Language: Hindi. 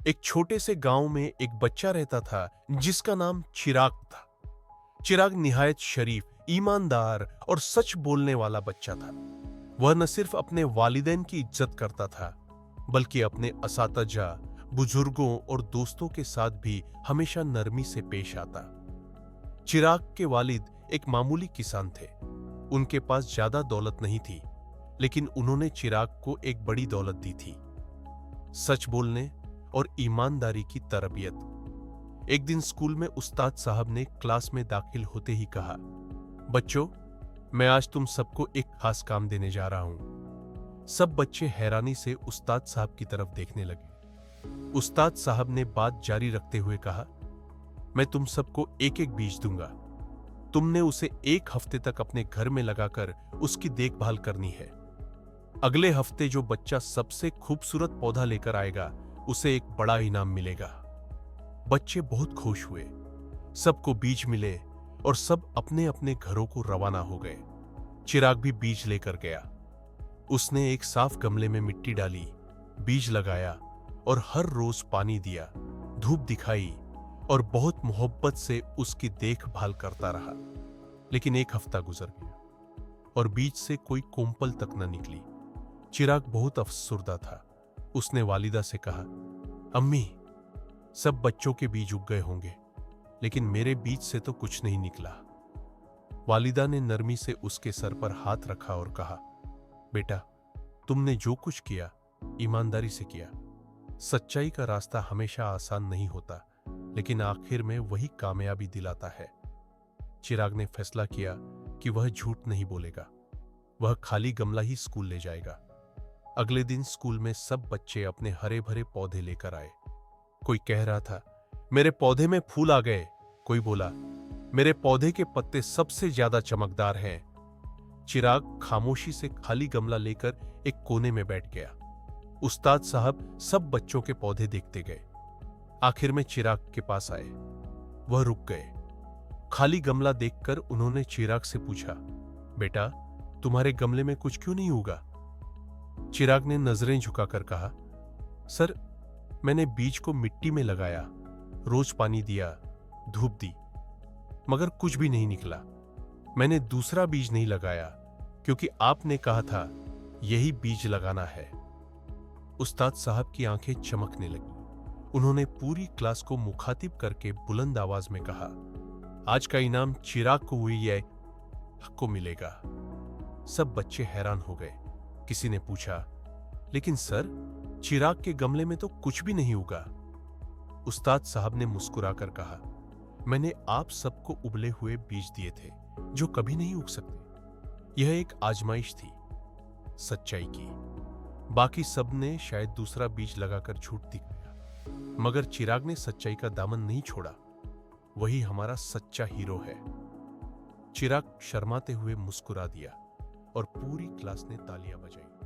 एक छोटे से गांव में एक बच्चा रहता था जिसका नाम चिराग था। चिराग निहायत शरीफ, ईमानदार और सच बोलने वाला बच्चा था। वह न सिर्फ अपने वालिदैन की इज्जत करता था, बल्कि अपने असातिज़ा, बुजुर्गों और दोस्तों के साथ भी हमेशा नरमी से पेश आता। चिराग के वालिद एक मामूली किसान थे। उनके पास ज्यादा दौलत नहीं थी, लेकिन उन्होंने चिराग को एक बड़ी दौलत दी थी, सच बोलने और ईमानदारी की तरबियत। एक दिन स्कूल में उस्ताद साहब ने क्लास में दाखिल होते ही कहा, बच्चों, मैं आज तुम सबको एक खास काम देने जा रहा हूं। सब बच्चे हैरानी से उस्ताद साहब की तरफ देखने लगे। उस्ताद साहब ने बात जारी रखते हुए कहा, मैं तुम सबको एक एक बीज दूंगा। तुमने उसे एक हफ्ते तक अपने घर में लगाकर उसकी देखभाल करनी है। अगले हफ्ते जो बच्चा सबसे खूबसूरत पौधा लेकर आएगा, उसे एक बड़ा इनाम मिलेगा। बच्चे बहुत खुश हुए। सबको बीज मिले और सब अपने अपने घरों को रवाना हो गए। चिराग भी बीज लेकर गया। उसने एक साफ गमले में मिट्टी डाली, बीज लगाया और हर रोज पानी दिया, धूप दिखाई और बहुत मोहब्बत से उसकी देखभाल करता रहा। लेकिन एक हफ्ता गुजर गया और बीज से कोई कोंपल तक न निकली। चिराग बहुत अफसुर्दा था। उसने वालिदा से कहा, अम्मी, सब बच्चों के बीज उग गए होंगे, लेकिन मेरे बीज से तो कुछ नहीं निकला। वालिदा ने नरमी से उसके सर पर हाथ रखा और कहा, बेटा, तुमने जो कुछ किया ईमानदारी से किया। सच्चाई का रास्ता हमेशा आसान नहीं होता, लेकिन आखिर में वही कामयाबी दिलाता है। चिराग ने फैसला किया कि वह झूठ नहीं बोलेगा। वह खाली गमला ही स्कूल ले जाएगा। अगले दिन स्कूल में सब बच्चे अपने हरे भरे पौधे लेकर आए। कोई कह रहा था, मेरे पौधे में फूल आ गए। कोई बोला, मेरे पौधे के पत्ते सबसे ज्यादा चमकदार हैं। चिराग खामोशी से खाली गमला लेकर एक कोने में बैठ गया। उस्ताद साहब सब बच्चों के पौधे देखते गए। आखिर में चिराग के पास आए। वह रुक गए। खाली गमला देखकर उन्होंने चिराग से पूछा, बेटा, तुम्हारे गमले में कुछ क्यों नहीं उगा? चिराग ने नजरें झुकाकर कहा, सर, मैंने बीज को मिट्टी में लगाया, रोज पानी दिया, धूप दी, मगर कुछ भी नहीं निकला। मैंने दूसरा बीज नहीं लगाया क्योंकि आपने कहा था यही बीज लगाना है। उस्ताद साहब की आंखें चमकने लगी। उन्होंने पूरी क्लास को मुखातिब करके बुलंद आवाज में कहा, आज का इनाम चिराग को हुई है, को मिलेगा। सब बच्चे हैरान हो गए। किसी ने पूछा, लेकिन सर, चिराग के गमले में तो कुछ भी नहीं उगा। उस्ताद साहब ने मुस्कुराकर कहा, मैंने आप सबको उबले हुए बीज दिए थे जो कभी नहीं उग सकते। यह एक आजमाइश थी सच्चाई की। बाकी सब ने शायद दूसरा बीज लगाकर झूठ दिखाया, मगर चिराग ने सच्चाई का दामन नहीं छोड़ा। वही हमारा सच्चा हीरो है। चिराग शर्माते हुए मुस्कुरा दिया और पूरी क्लास ने तालियां बजाई।